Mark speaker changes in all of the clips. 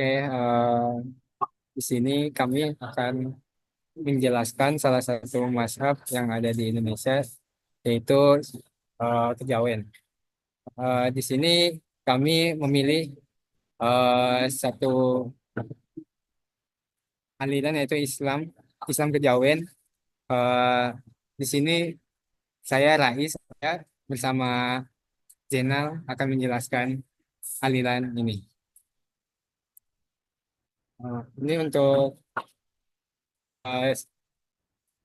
Speaker 1: Oke, di sini kami akan menjelaskan salah satu mazhab yang ada di Indonesia, yaitu kejawen. Di sini kami memilih satu aliran yaitu Islam kejawen. Eh, di sini saya Rais, saya bersama Jenal akan menjelaskan aliran ini. Ini untuk eh,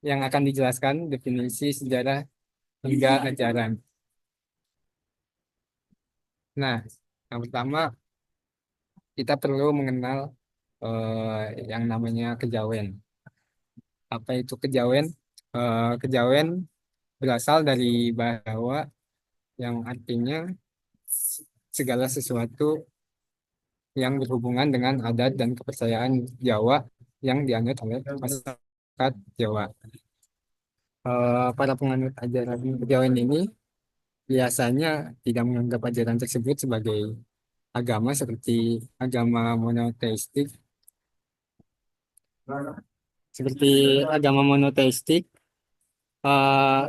Speaker 1: yang akan dijelaskan definisi sejarah hingga ajaran. Nah, yang pertama kita perlu mengenal yang namanya kejawen. Apa itu kejawen? Kejawen berasal dari bahasa Jawa yang artinya segala sesuatu yang berhubungan dengan adat dan kepercayaan Jawa yang dianut oleh masyarakat Jawa. Para penganut ajaran kejawen ini biasanya tidak menganggap ajaran tersebut sebagai agama seperti agama monoteistik, seperti agama monoteistik, eh,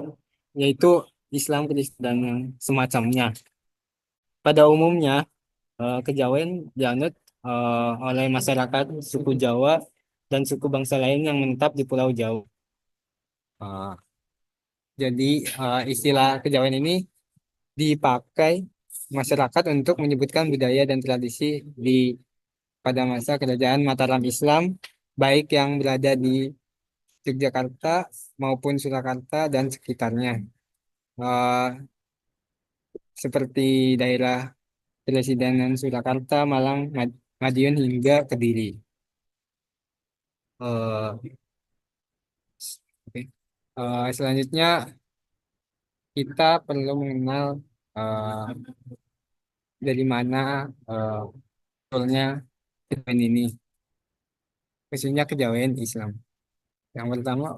Speaker 1: yaitu Islam, Kristen, dan semacamnya. Pada umumnya, kejawen dianut oleh masyarakat suku Jawa dan suku bangsa lain yang menetap di Pulau Jawa. Eh, jadi istilah kejawen ini dipakai masyarakat untuk menyebutkan budaya dan tradisi di pada masa kerajaan Mataram Islam, baik yang berada di Yogyakarta maupun Surakarta dan sekitarnya. Eh, seperti daerah Presidenan Surakarta, Malang, Madiun hingga Kediri. Eh, oke. Selanjutnya kita perlu mengenal eh, dari mana eh, usulnya kejawen ini, khususnya kejawen Islam. Yang pertama,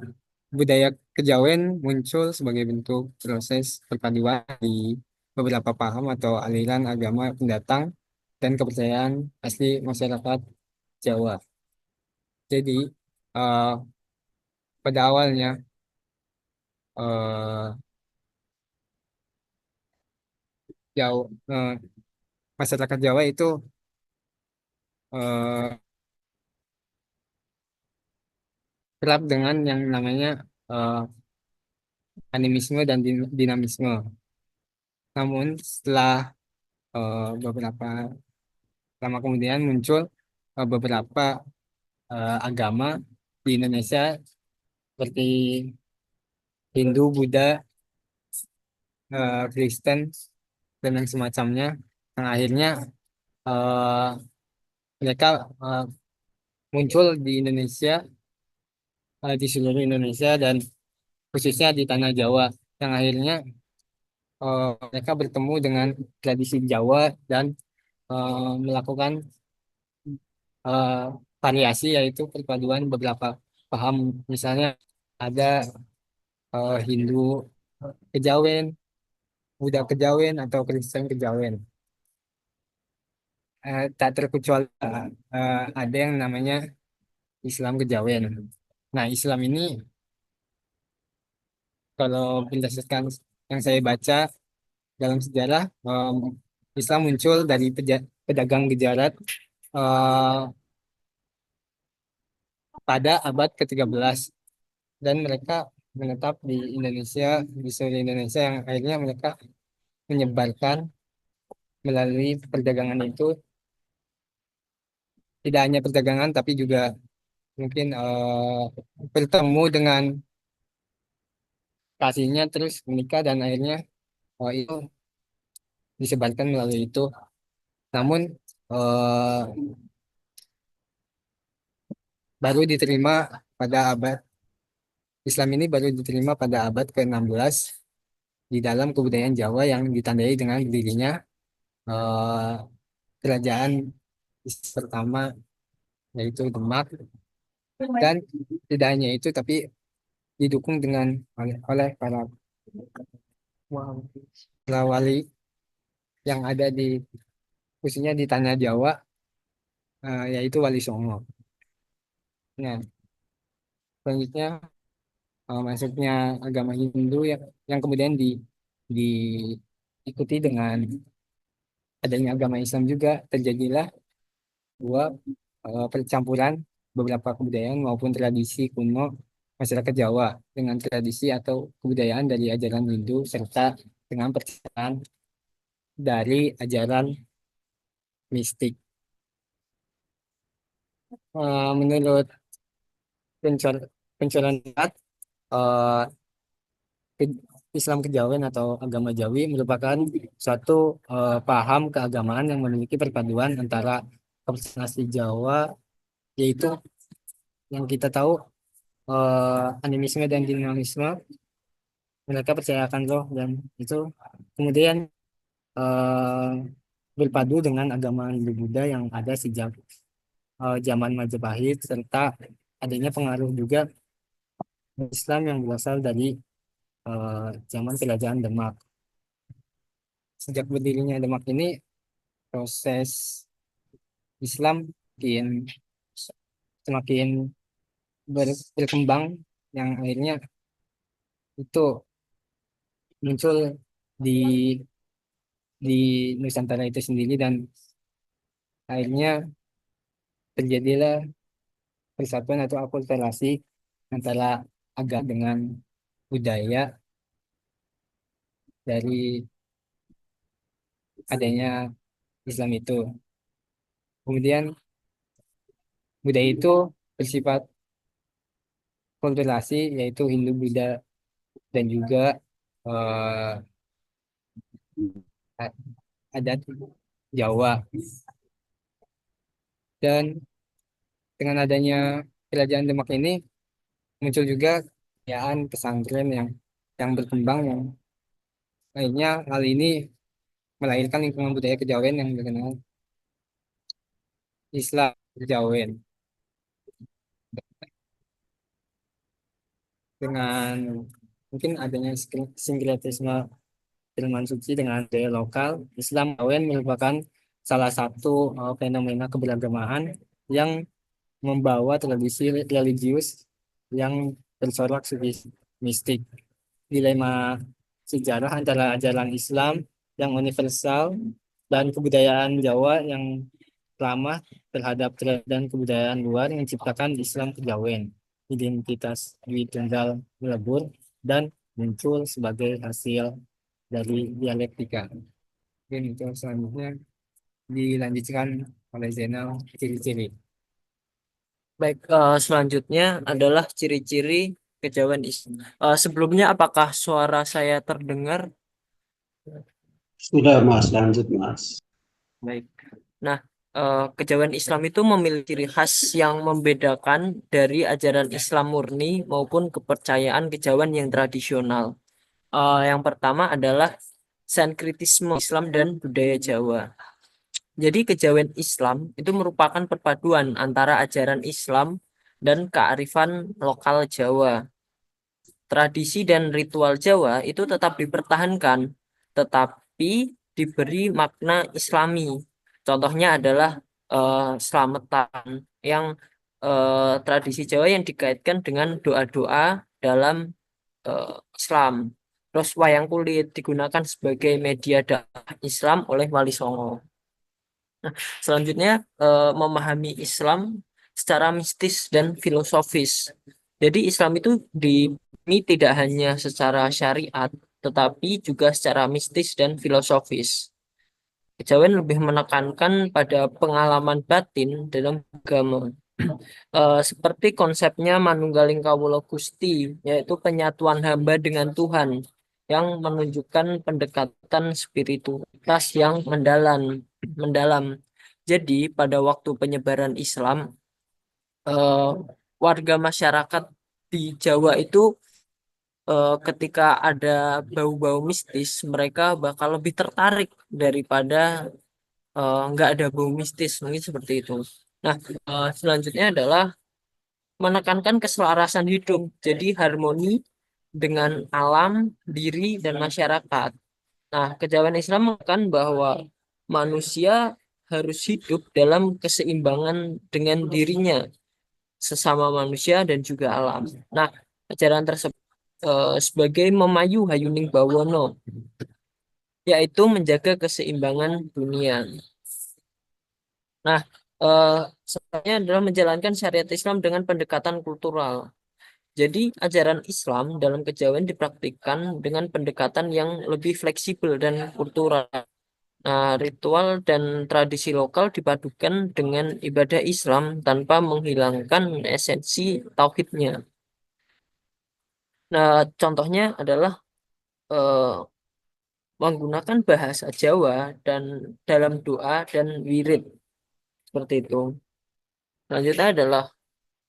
Speaker 1: budaya kejawen muncul sebagai bentuk proses perpaduan di beberapa paham atau aliran agama pendatang dan kepercayaan asli masyarakat Jawa. Jadi, eh, pada awalnya eh, masyarakat Jawa itu eh, kerap dengan yang namanya eh, animisme dan dinamisme. Namun setelah beberapa lama kemudian muncul beberapa agama di Indonesia seperti Hindu, Buddha, Kristen, dan yang semacamnya. Yang akhirnya eh, mereka eh, muncul di Indonesia, di seluruh Indonesia dan khususnya di tanah Jawa. Yang akhirnya mereka bertemu dengan tradisi Jawa dan melakukan eh, variasi yaitu perpaduan beberapa paham. Misalnya ada Hindu kejawen, Buddha kejawen, atau Kristen kejawen. Tak terkecuali ada yang namanya Islam kejawen. Nah, Islam ini kalau berdasarkan yang saya baca dalam sejarah, Islam muncul dari pedagang Gujarat eh, pada abad ke-13 dan mereka menetap di Indonesia, di seluruh Indonesia yang akhirnya mereka menyebarkan melalui perdagangan itu, tidak hanya perdagangan tapi juga mungkin bertemu dengan kasihnya terus menikah dan akhirnya itu disebarkan melalui itu. Namun eh, baru diterima pada abad Islam ini baru diterima pada abad ke-16 di dalam kebudayaan Jawa yang ditandai dengan berdirinya eh, kerajaan pertama yaitu Demak, dan tidak hanya itu tapi didukung dengan oleh para wali yang ada di khususnya di tanah Jawa yaitu Wali Songo. Nah, selanjutnya masuknya agama Hindu yang kemudian diikuti dengan adanya agama Islam juga terjadilah dua percampuran beberapa kebudayaan maupun tradisi kuno masyarakat Jawa dengan tradisi atau kebudayaan dari ajaran Hindu serta dengan percakapan dari ajaran mistik. Menurut pencor pencoran eh, ke- Islam kejawen atau agama Jawi merupakan suatu paham keagamaan yang memiliki perpaduan antara kepercayaan asli Jawa, yaitu yang kita tahu animisme dan dinamisme. Mereka percayakan roh dan itu kemudian eh, berpadu dengan agama Hindu Buddha yang ada sejak zaman Majapahit serta adanya pengaruh juga Islam yang berasal dari zaman kerajaan Demak. Sejak berdirinya Demak ini, proses Islam semakin semakin berkembang yang akhirnya itu muncul di di Nusantara itu sendiri dan akhirnya terjadilah persatuan atau akulturasi antara agama dengan budaya dari adanya Islam itu. Kemudian budaya itu bersifat kulturasi yaitu Hindu, Buddha dan juga eh, adat Jawa. Dan dengan adanya kerajaan Demak ini muncul juga kebudayaan pesantren yang berkembang yang akhirnya hal ini melahirkan lingkungan budaya kejawen yang dikenal Islam kejawen dengan mungkin adanya sinkretisme Firman Suci dengan budaya lokal. Islam kejawen merupakan salah satu fenomena keberagamaan yang membawa tradisi religius yang bersorak segi mistik. Dilema sejarah antara ajaran Islam yang universal dan kebudayaan Jawa yang ramah terhadap tren dan kebudayaan luar yang menciptakan Islam kejawen, identitas Dwi Tunggal melebur dan muncul sebagai hasil dari dialektika. Mungkin itu selanjutnya dilanjutkan oleh Zainal ciri-ciri.
Speaker 2: Baik, selanjutnya adalah ciri-ciri kejawen Islam. Sebelumnya, apakah suara saya terdengar?
Speaker 3: Sudah Mas, lanjut Mas.
Speaker 2: Baik. Nah, kejawen Islam itu memiliki ciri khas yang membedakan dari ajaran Islam murni maupun kepercayaan kejawen yang tradisional. Yang pertama adalah sinkretisme Islam dan budaya Jawa. Jadi kejawen Islam itu merupakan perpaduan antara ajaran Islam dan kearifan lokal Jawa. Tradisi dan ritual Jawa itu tetap dipertahankan, tetapi diberi makna Islami. Contohnya adalah selamatan yang tradisi Jawa yang dikaitkan dengan doa-doa dalam Islam. Terus wayang kulit digunakan sebagai media dakwah Islam oleh Wali Songo. Selanjutnya, memahami Islam secara mistis dan filosofis. Jadi Islam itu ini tidak hanya secara syariat, tetapi juga secara mistis dan filosofis. Kejawen lebih menekankan pada pengalaman batin dalam agama. Seperti konsepnya Manunggaling Kawula Gusti, yaitu penyatuan hamba dengan Tuhan, yang menunjukkan pendekatan spiritualitas yang mendalam. Jadi, pada waktu penyebaran Islam, eh, warga masyarakat di Jawa itu ketika ada bau-bau mistis, mereka bakal lebih tertarik daripada nggak ada bau mistis, mungkin seperti itu. Nah, selanjutnya adalah menekankan keselarasan hidup, jadi harmoni dengan alam, diri, dan masyarakat. Nah, kejawen Islam mengatakan bahwa manusia harus hidup dalam keseimbangan dengan dirinya, sesama manusia dan juga alam. Nah, ajaran tersebut sebagai memayu hayuning bawono, yaitu menjaga keseimbangan dunia. Nah, eh, sebenarnya adalah menjalankan syariat Islam dengan pendekatan kultural. Jadi, ajaran Islam dalam kejawen dipraktikkan dengan pendekatan yang lebih fleksibel dan kultural. Nah, ritual dan tradisi lokal dipadukan dengan ibadah Islam tanpa menghilangkan esensi tauhidnya. Nah, contohnya adalah eh, menggunakan bahasa Jawa dan dalam doa dan wirid seperti itu. Selanjutnya adalah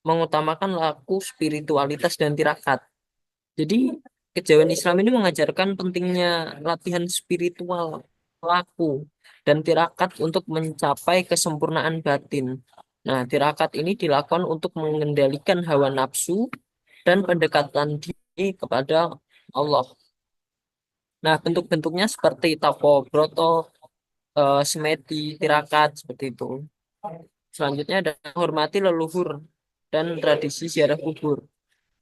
Speaker 2: mengutamakan laku spiritualitas dan tirakat. Jadi, kejawen Islam ini mengajarkan pentingnya latihan spiritual, laku, dan tirakat untuk mencapai kesempurnaan batin. Nah, tirakat ini dilakukan untuk mengendalikan hawa nafsu dan pendekatan diri kepada Allah. Nah, bentuk-bentuknya seperti tapo, broto, semedi, tirakat, seperti itu. Selanjutnya ada hormati leluhur dan tradisi ziarah kubur.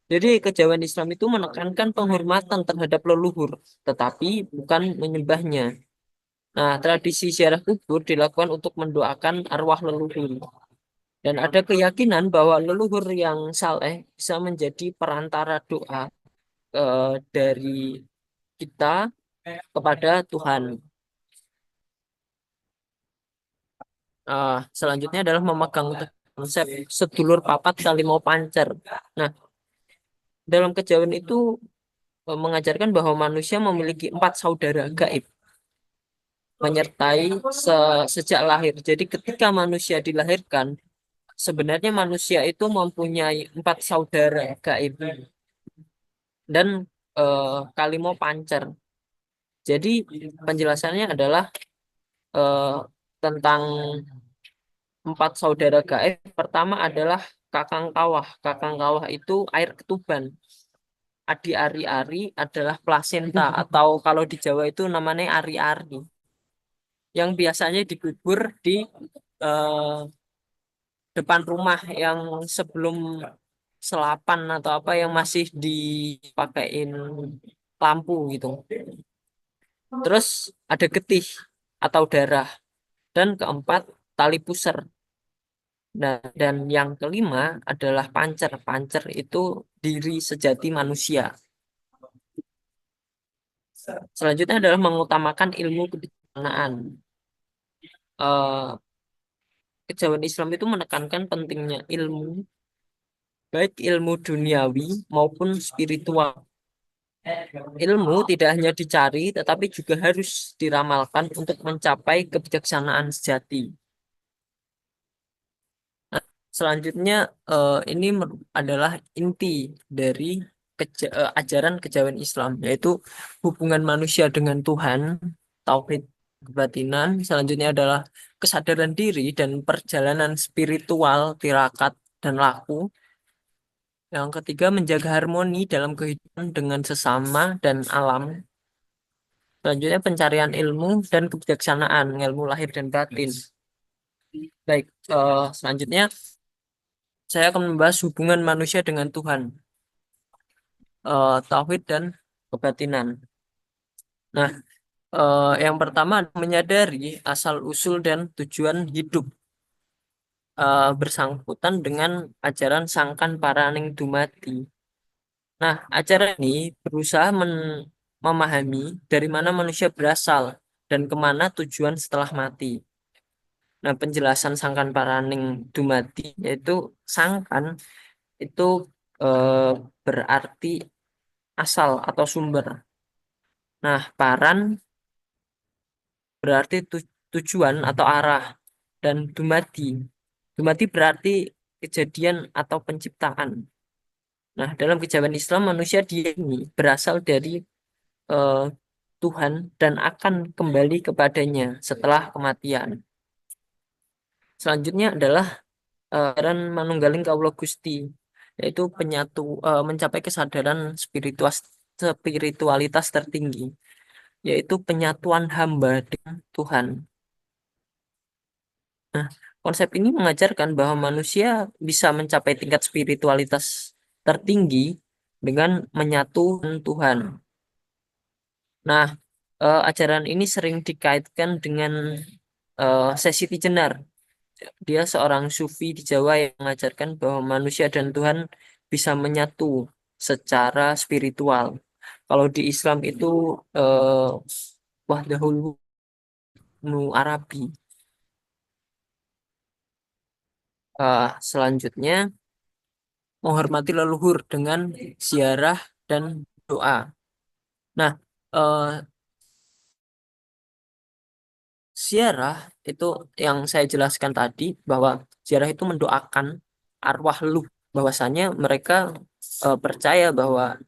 Speaker 2: Jadi kejawen Islam itu menekankan penghormatan terhadap leluhur, tetapi bukan menyembahnya. Nah, tradisi ziarah kubur dilakukan untuk mendoakan arwah leluhur. Dan ada keyakinan bahwa leluhur yang saleh bisa menjadi perantara doa dari kita kepada Tuhan. Selanjutnya adalah memegang konsep sedulur papat kali mau pancer. Nah, dalam kejawen itu mengajarkan bahwa manusia memiliki 4 saudara gaib menyertai sejak lahir. Jadi ketika manusia dilahirkan, sebenarnya manusia itu mempunyai 4 saudara gaib dan kalimo pancer. Jadi penjelasannya adalah eh, tentang 4 saudara gaib. Pertama adalah Kakang Kawah. Kakang Kawah itu air ketuban. Adi Ari-Ari adalah plasenta atau kalau di Jawa itu namanya Ari-Ari yang biasanya dikubur di eh, depan rumah yang sebelum selapan atau apa yang masih dipakein lampu gitu. Terus ada getih atau darah dan keempat tali pusar. Nah, dan yang kelima adalah pancer. Pancer itu diri sejati manusia. Selanjutnya adalah mengutamakan ilmu kebijaksanaan. Eh, Kejawen Islam itu menekankan pentingnya ilmu, baik ilmu duniawi maupun spiritual. Ilmu tidak hanya dicari, tetapi juga harus diramalkan untuk mencapai kebijaksanaan sejati. Nah, selanjutnya ini adalah inti dari ajaran kejawen Islam, yaitu hubungan manusia dengan Tuhan, tauhid kebatinan. Selanjutnya adalah kesadaran diri dan perjalanan spiritual, tirakat, dan laku. Yang ketiga, menjaga harmoni dalam kehidupan dengan sesama dan alam. Selanjutnya, pencarian ilmu dan kebijaksanaan, ilmu lahir dan batin. Baik, selanjutnya saya akan membahas hubungan manusia dengan Tuhan, tauhid dan kebatinan. Nah, yang pertama menyadari asal-usul dan tujuan hidup bersangkutan dengan ajaran Sangkan Paraning Dumadi. Nah, ajaran ini berusaha memahami dari mana manusia berasal dan kemana tujuan setelah mati. Nah, penjelasan Sangkan Paraning Dumadi yaitu sangkan itu eh, berarti asal atau sumber. Nah, paran berarti tujuan atau arah dan dumadi. Dumadi berarti kejadian atau penciptaan. Nah, dalam kejawen Islam manusia dia ini berasal dari eh, Tuhan dan akan kembali kepadanya setelah kematian. Selanjutnya adalah ajaran Manunggaling Kawula Gusti, yaitu mencapai kesadaran spiritualitas tertinggi, yaitu penyatuan hamba dengan Tuhan. Nah, konsep ini mengajarkan bahwa manusia bisa mencapai tingkat spiritualitas tertinggi dengan menyatu dengan Tuhan. Nah, ajaran ini sering dikaitkan dengan Sesi Jenar. Dia seorang sufi di Jawa yang mengajarkan bahwa manusia dan Tuhan bisa menyatu secara spiritual. Kalau di Islam itu Wahdahul Nu Arabi. Selanjutnya menghormati leluhur dengan ziarah dan doa. Nah, eh, ziarah itu yang saya jelaskan tadi bahwa ziarah itu mendoakan arwah leluhur, bahwasanya mereka percaya bahwa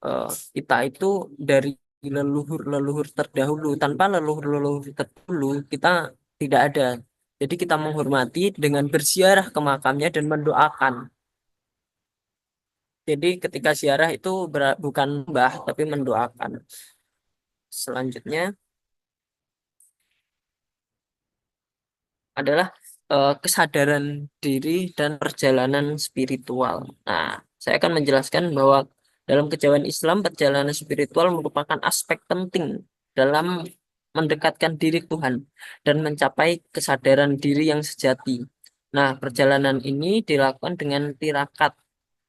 Speaker 2: eh, kita itu dari leluhur-leluhur terdahulu. Tanpa leluhur-leluhur terdahulu kita tidak ada. Jadi kita menghormati dengan berziarah ke makamnya dan mendoakan. Jadi ketika ziarah itu bukan mbah tapi mendoakan. Selanjutnya adalah kesadaran diri dan perjalanan spiritual. Nah, saya akan menjelaskan bahwa dalam kejawen Islam, perjalanan spiritual merupakan aspek penting dalam mendekatkan diri Tuhan dan mencapai kesadaran diri yang sejati. Nah, perjalanan ini dilakukan dengan tirakat,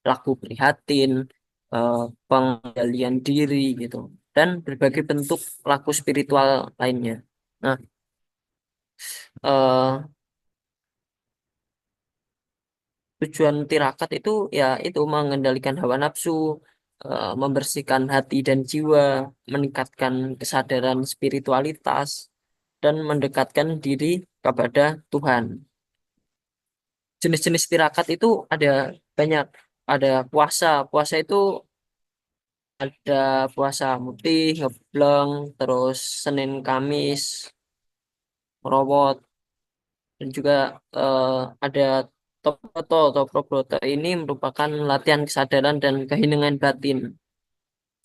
Speaker 2: laku prihatin, eh, pengendalian diri gitu, dan berbagai bentuk laku spiritual lainnya. Nah, eh, tujuan tirakat itu ya itu mengendalikan hawa nafsu, membersihkan hati dan jiwa, meningkatkan kesadaran spiritualitas, dan mendekatkan diri kepada Tuhan. Jenis-jenis tirakat itu ada banyak. Ada puasa. Puasa itu ada puasa mutih, ngebleng, terus Senin Kamis, merawat, dan juga eh, ada Toproto. Toproto ini merupakan latihan kesadaran dan keheningan batin.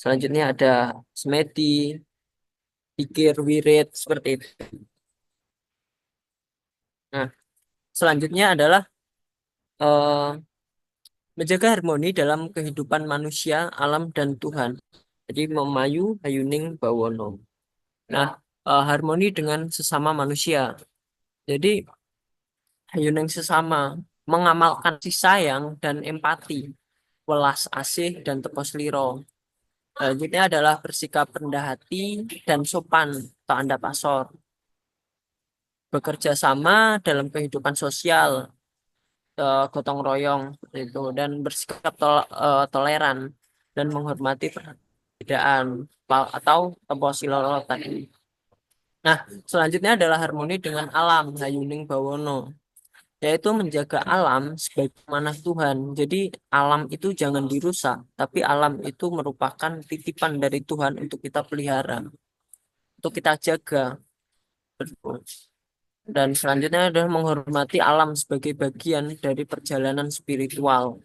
Speaker 2: Selanjutnya ada semedi, pikir, wirid, seperti itu. Nah, selanjutnya adalah eh, menjaga harmoni dalam kehidupan manusia, alam, dan Tuhan. Jadi memayu hayuning bawono. Nah, harmoni dengan sesama manusia. Jadi hayuning sesama mengamalkan kasih sayang dan empati, welas asih dan tepos liro. Selanjutnya adalah bersikap rendah hati dan sopan tak andap asor. Bekerja sama dalam kehidupan sosial, gotong royong itu, dan bersikap toleran dan menghormati perbedaan atau temposilolo tadi. Nah, selanjutnya adalah harmoni dengan alam, Hayuning Bawono, yaitu menjaga alam sebagaimana Tuhan. Jadi alam itu jangan dirusak, tapi alam itu merupakan titipan dari Tuhan untuk kita pelihara, untuk kita jaga. Dan selanjutnya adalah menghormati alam sebagai bagian dari perjalanan spiritual.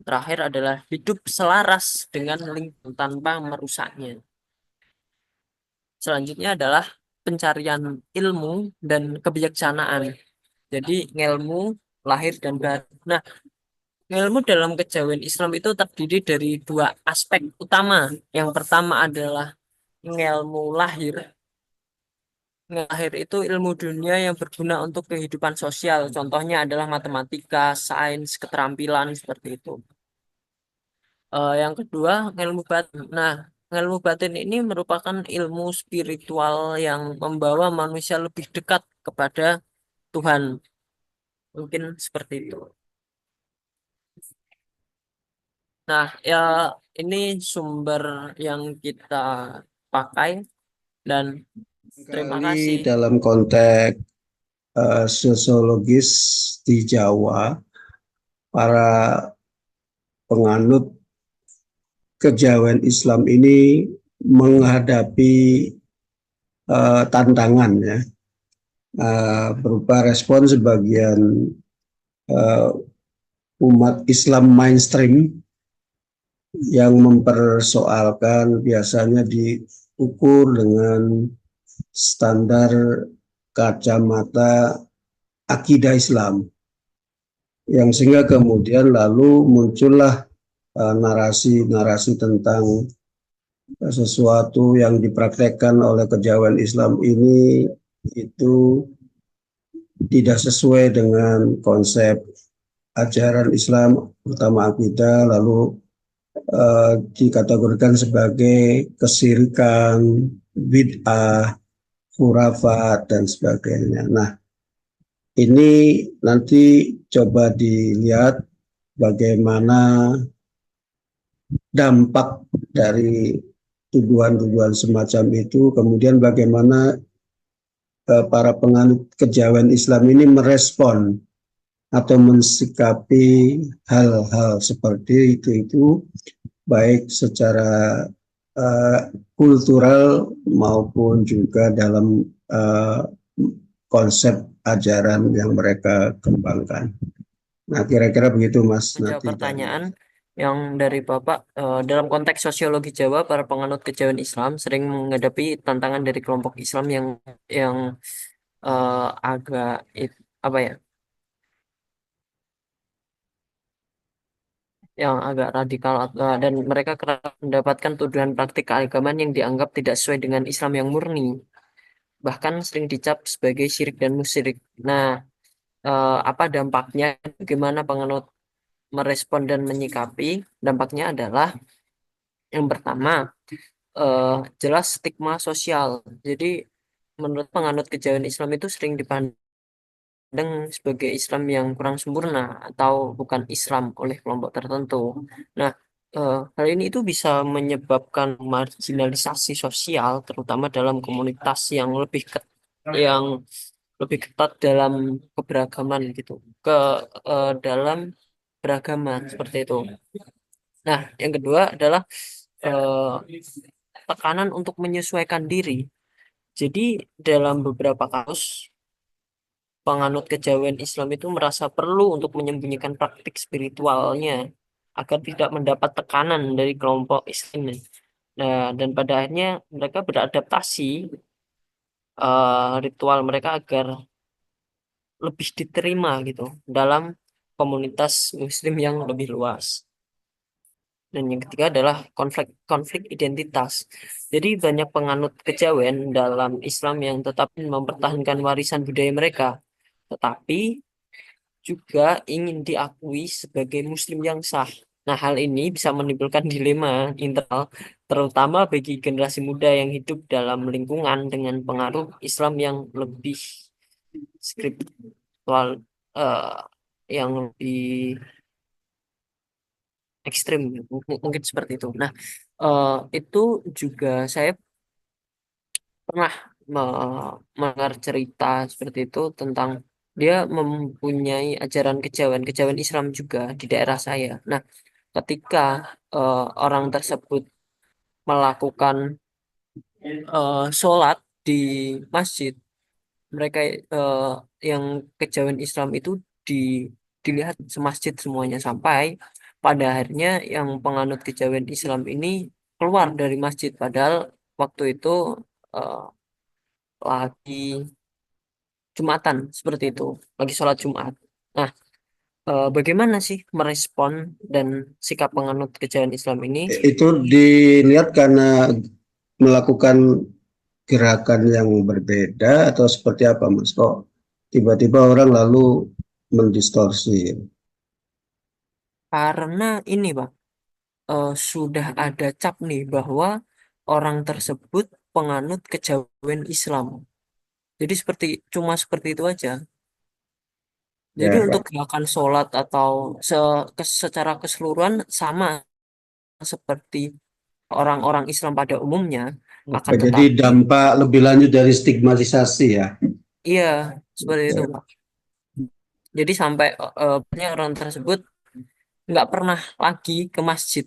Speaker 2: Terakhir adalah hidup selaras dengan lingkungan tanpa merusaknya. Selanjutnya adalah pencarian ilmu dan kebijaksanaan. Jadi ngelmu lahir dan batin. Nah, ilmu dalam kejawen Islam itu terdiri dari dua aspek utama. Yang pertama adalah ngelmu lahir. Lahir itu ilmu dunia yang berguna untuk kehidupan sosial. Contohnya adalah matematika, sains, keterampilan seperti itu. Yang kedua, ilmu batin. Nah, ilmu batin ini merupakan ilmu spiritual yang membawa manusia lebih dekat kepada Tuhan. Mungkin seperti itu. Nah, ya ini sumber yang kita pakai dan terima kasih.
Speaker 3: Kali dalam konteks sosiologis di Jawa, para penganut kejawen Islam ini menghadapi tantangan ya, berupa respon sebagian uh, umat Islam mainstream yang mempersoalkan biasanya diukur dengan standar kacamata akidah Islam, yang sehingga kemudian lalu muncullah narasi-narasi tentang sesuatu yang dipraktekkan oleh kejawen Islam ini itu tidak sesuai dengan konsep ajaran Islam, terutama akidah, lalu dikategorikan sebagai kesirikan, bid'ah, khurafat, dan sebagainya. Nah, ini nanti coba dilihat bagaimana dampak dari tuduhan-tuduhan semacam itu, kemudian bagaimana para penganut kejawen Islam ini merespon atau mensikapi hal-hal seperti itu baik secara kultural maupun juga dalam konsep ajaran yang mereka kembangkan. Nah, kira-kira begitu Mas
Speaker 2: Ada
Speaker 3: Nati dan
Speaker 2: pertanyaan yang dari Bapak, dalam konteks sosiologi Jawa, para penganut kejawen Islam sering menghadapi tantangan dari kelompok Islam yang agak apa ya, yang agak radikal, dan mereka kerap mendapatkan tuduhan praktik keagamaan yang dianggap tidak sesuai dengan Islam yang murni, bahkan sering dicap sebagai syirik dan musyrik. Nah, apa dampaknya? Bagaimana penganut merespon dan menyikapi? Dampaknya adalah yang pertama, eh, jelas stigma sosial. Jadi menurut penganut kejawen Islam itu sering dipandang sebagai Islam yang kurang sempurna atau bukan Islam oleh kelompok tertentu. Nah, hal ini itu bisa menyebabkan marginalisasi sosial, terutama dalam komunitas yang lebih ketat dalam keberagaman gitu, dalam beragaman seperti itu. Nah, yang kedua adalah tekanan untuk menyesuaikan diri. Jadi dalam beberapa kasus, penganut kejawen Islam itu merasa perlu untuk menyembunyikan praktik spiritualnya agar tidak mendapat tekanan dari kelompok Islam. Nah, dan pada akhirnya mereka beradaptasi ritual mereka agar lebih diterima gitu dalam komunitas Muslim yang lebih luas. Dan yang ketiga adalah konflik identitas. Jadi banyak penganut kejawen dalam Islam yang tetap mempertahankan warisan budaya mereka, tetapi juga ingin diakui sebagai Muslim yang sah. Nah, hal ini bisa menimbulkan dilema internal, terutama bagi generasi muda yang hidup dalam lingkungan dengan pengaruh Islam yang lebih spiritual, eh, yang lebih ekstrim, mungkin seperti itu. Nah, itu juga saya pernah mendengar cerita seperti itu tentang dia mempunyai ajaran kejawen Islam juga di daerah saya. Nah, ketika orang tersebut melakukan sholat di masjid, mereka eh, yang kejawen Islam itu di, dilihat semasjid semuanya, sampai pada akhirnya yang penganut kejawen Islam ini keluar dari masjid, padahal waktu itu eh, lagi Jumatan seperti itu, lagi sholat Jumat. Nah, bagaimana sih merespon dan sikap penganut kejawen Islam ini?
Speaker 3: itu dilihat karena melakukan gerakan yang berbeda atau seperti apa Mas? Kok tiba-tiba orang lalu mendistorsi?
Speaker 2: Karena ini, Pak, sudah ada cap nih bahwa orang tersebut penganut kejawen Islam. Jadi seperti itu aja. Jadi
Speaker 3: Ya,
Speaker 2: untuk gerakan sholat atau secara keseluruhan sama seperti orang-orang Islam pada umumnya,
Speaker 3: oke,
Speaker 2: akan
Speaker 3: jadi
Speaker 2: tetapi
Speaker 3: dampak lebih lanjut dari stigmatisasi ya.
Speaker 2: iya seperti itu,
Speaker 3: Oke.
Speaker 2: Pak. Jadi sampai banyak orang tersebut nggak pernah lagi ke masjid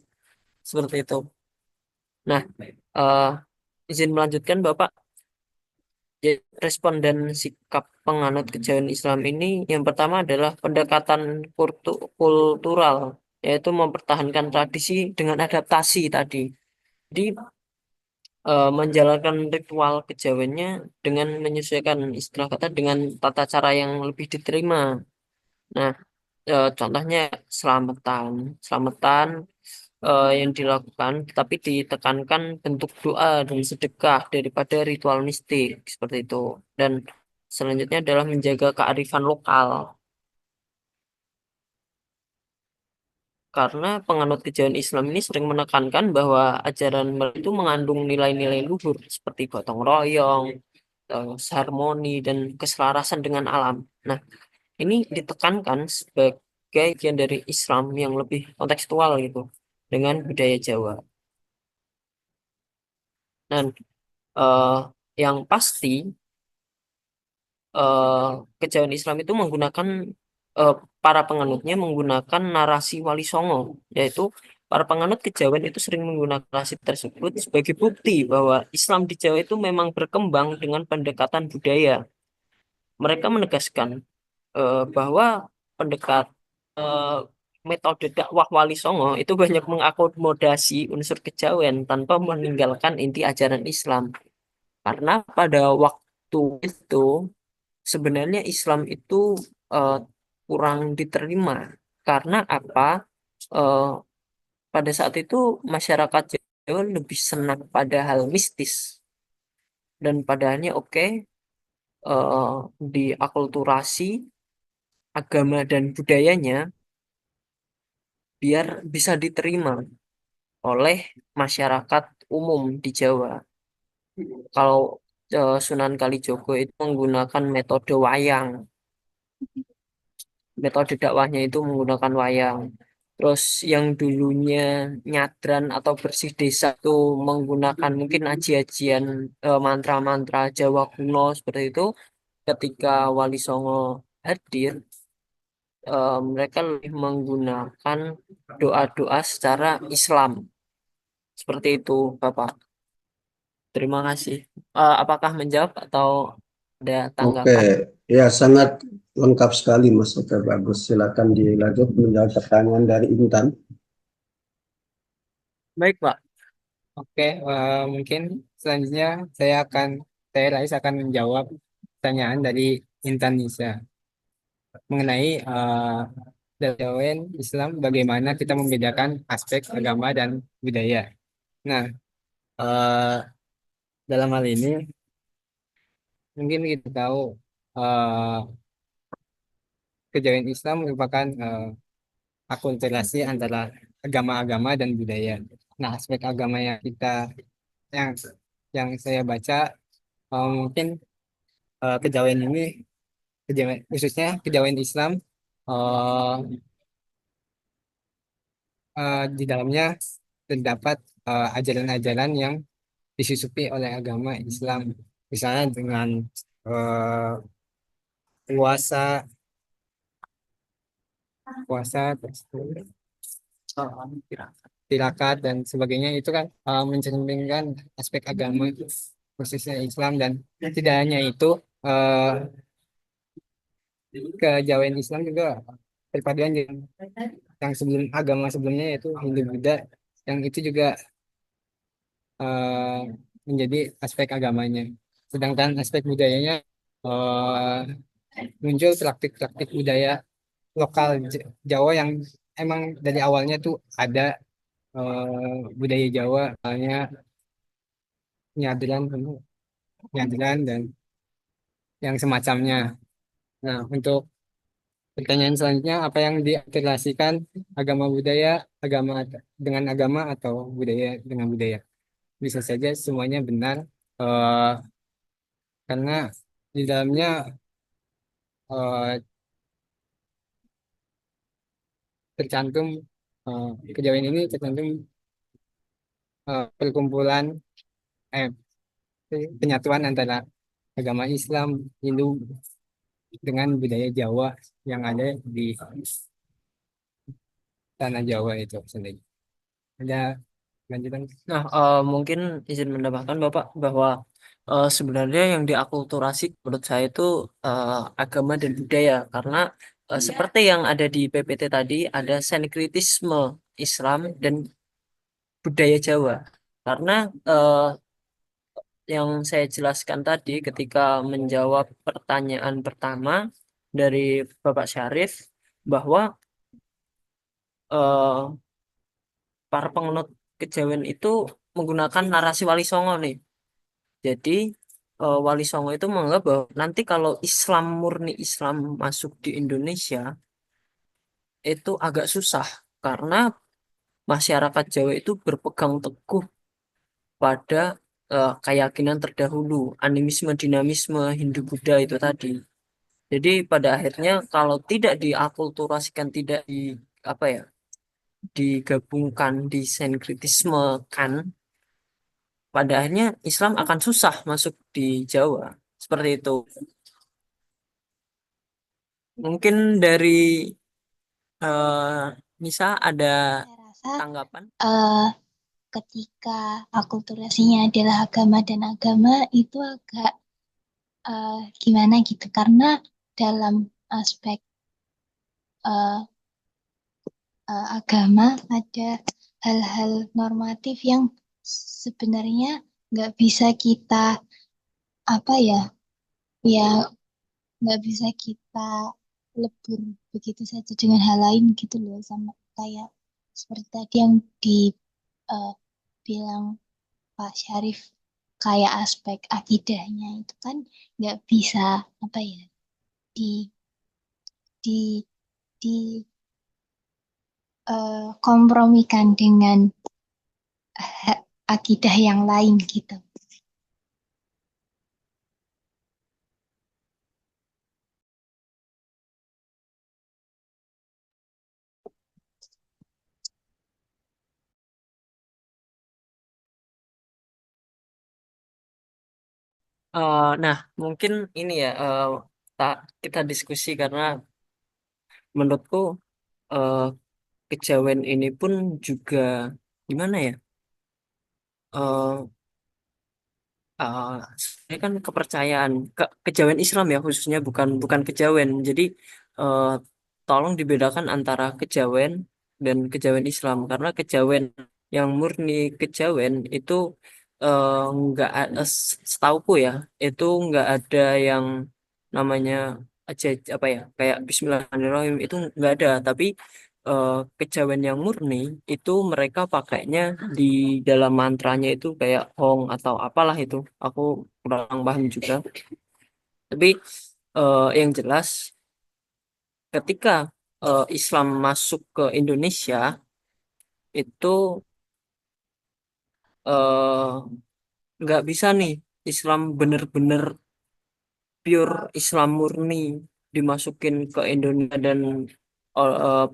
Speaker 2: seperti itu. Nah, eh, izin melanjutkan Bapak. Jadi, respon dan sikap penganut kejawen Islam ini yang pertama adalah pendekatan kultural, yaitu mempertahankan tradisi dengan adaptasi tadi. Jadi menjalankan ritual kejawennya dengan menyesuaikan istilah kata dengan tata cara yang lebih diterima. Nah, contohnya selamatan, selamatan yang dilakukan, tapi ditekankan bentuk doa dan sedekah daripada ritual mistik seperti itu. Dan selanjutnya adalah menjaga kearifan lokal. Karena penganut kejawen Islam ini sering menekankan bahwa ajaran mereka itu mengandung nilai-nilai luhur seperti gotong royong, harmoni, dan keselarasan dengan alam. Nah, ini ditekankan sebagai bagian dari Islam yang lebih kontekstual gitu dengan budaya Jawa. Dan eh, yang pasti eh, kejawen Islam itu menggunakan eh, para penganutnya menggunakan narasi Wali Songo, yaitu para penganut kejawen itu sering menggunakan narasi tersebut sebagai bukti bahwa Islam di Jawa itu memang berkembang dengan pendekatan budaya. Mereka menegaskan bahwa pendekat eh, metode dakwah Wali Songo itu banyak mengakomodasi unsur kejawen tanpa meninggalkan inti ajaran Islam. Karena pada waktu itu sebenarnya Islam itu eh, kurang diterima. Karena apa? Eh, pada saat itu masyarakat Jawa lebih senang pada hal mistis dan padahalnya oke diakulturasi agama dan budayanya biar bisa diterima oleh masyarakat umum di Jawa. Kalau Sunan Kalijogo itu menggunakan metode wayang. Metode dakwahnya itu menggunakan wayang. Terus yang dulunya nyadran atau bersih desa itu menggunakan mungkin aji-ajian mantra-mantra Jawa kuno seperti itu. Ketika Wali Songo hadir, mereka lebih menggunakan doa-doa secara Islam. Seperti itu, Bapak. Terima kasih. Apakah menjawab atau ada
Speaker 3: Oke,
Speaker 2: tanggapan?
Speaker 3: ya sangat lengkap sekali Mas. Oke, bagus. Silakan dilanjut menjawab pertanyaan dari Intan.
Speaker 1: Baik, Pak. Oke, mungkin selanjutnya saya Rais akan menjawab pertanyaan dari Intan Nisa mengenai kejawen Islam, bagaimana kita membedakan aspek agama dan budaya. Nah, eh, dalam hal ini mungkin kita tahu eh, kejawen Islam merupakan akulturasi antara agama-agama dan budaya. Nah, aspek agama yang yang saya baca mungkin kejawen ini khususnya kejawen Islam eh, di dalamnya terdapat ajaran-ajaran yang disusupi oleh agama Islam, misalnya dengan eh, puasa, terus tirakat dan sebagainya itu kan mencerminkan aspek agama khususnya Islam, dan tidak hanya itu, eh, kejawen Islam juga perpaduan yang sebelum agama sebelumnya yaitu Hindu Buddha, yang itu juga eh, menjadi aspek agamanya. Sedangkan aspek budayanya muncul praktik-praktik budaya lokal Jawa yang emang dari awalnya tuh ada budaya Jawa, misalnya nyadran, nyadran dan yang semacamnya. Nah, untuk pertanyaan selanjutnya, apa yang diafiliasikan agama budaya, agama dengan agama atau budaya dengan budaya? Bisa saja semuanya benar, eh, karena di dalamnya eh, tercantum kejawen ini tercantum perkumpulan eh, penyatuan antara agama Islam, Hindu dengan budaya Jawa yang ada di tanah Jawa itu sendiri. Ada lanjutan?
Speaker 2: Nah, mungkin izin menambahkan Bapak bahwa sebenarnya yang diakulturasi menurut saya itu eh, agama dan budaya karena seperti yang ada di PPT tadi ada sinkretisme Islam dan budaya Jawa. Karena yang saya jelaskan tadi ketika menjawab pertanyaan pertama dari Bapak Syarif, bahwa eh, para penganut kejawen itu menggunakan narasi Wali Songo nih. Jadi Wali Songo itu menganggap bahwa nanti kalau Islam murni Islam masuk di Indonesia itu agak susah karena masyarakat Jawa itu berpegang teguh pada keyakinan terdahulu, animisme, dinamisme, Hindu-Buddha itu tadi. Jadi pada akhirnya kalau tidak diakulturasikan, tidak di apa ya, digabungkan, disenkritisme kan, pada akhirnya Islam akan susah masuk di Jawa. Seperti itu. Mungkin dari Nisa ada
Speaker 4: Saya rasa
Speaker 2: tanggapan?
Speaker 4: eh, ketika akulturasinya adalah agama dan agama itu agak gimana gitu karena dalam aspek eh, agama ada hal-hal normatif yang sebenarnya nggak bisa kita apa ya ya nggak bisa kita lebur begitu saja dengan hal lain gitu loh sama kayak seperti tadi yang dibilang Pak Syarif kayak aspek akidahnya itu kan nggak bisa apa ya di di di kompromikan dengan akidah yang lain gitu.
Speaker 2: Nah, mungkin ini ya, kita diskusi karena menurutku eh, kejawen ini pun juga gimana ya? eh uh, Sebenarnya kan kepercayaan kejawen Islam ya, khususnya bukan bukan kejawen. Jadi eh, tolong dibedakan antara kejawen dan kejawen Islam, karena kejawen yang murni kejawen itu nggak setauku ya, itu nggak ada yang namanya aja apa ya, kayak Bismillahirrahmanirrahim itu nggak ada. Tapi eh, kejawen yang murni itu mereka pakainya di dalam mantranya itu kayak Hong atau apalah itu, aku kurang paham juga. Tapi yang jelas ketika Islam masuk ke Indonesia itu eh, nggak bisa nih Islam bener-bener pure Islam murni dimasukin ke Indonesia dan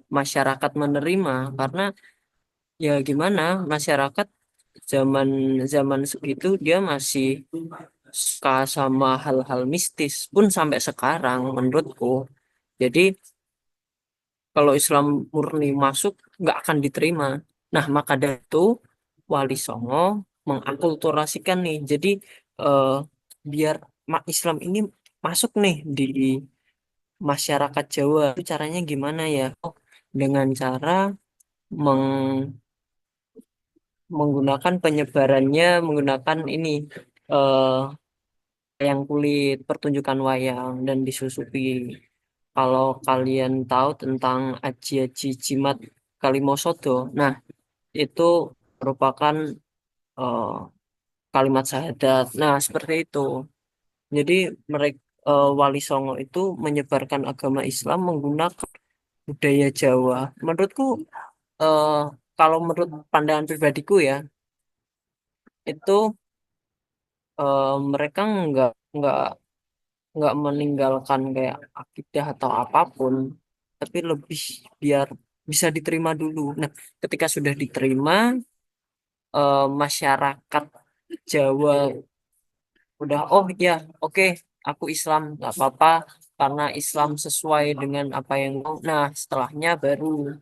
Speaker 2: masyarakat menerima, karena ya gimana, masyarakat zaman zaman segitu dia masih suka sama hal-hal mistis pun sampai sekarang menurutku. Jadi kalau Islam murni masuk nggak akan diterima. Nah, maka dari itu Wali Songo mengakulturasikan nih. Jadi eh, biar Islam ini masuk nih di masyarakat Jawa. Itu caranya gimana ya? Oh, dengan cara meng- menggunakan penyebarannya, menggunakan ini eh wayang kulit, pertunjukan wayang dan disusupi. Kalau kalian tahu tentang aji-aji jimat Kalimosodo, nah itu merupakan eh, kalimat syahadat. Nah, seperti itu. Jadi mereka Wali Songo itu menyebarkan agama Islam menggunakan budaya Jawa. Menurutku eh, kalau menurut pandangan pribadiku ya, itu mereka nggak nggak meninggalkan kayak akidah atau apapun, tapi lebih biar bisa diterima dulu. Nah, ketika sudah diterima, masyarakat Jawa udah, oh ya, oke, aku Islam nggak apa-apa karena Islam sesuai dengan apa yang mau. Nah, setelahnya baru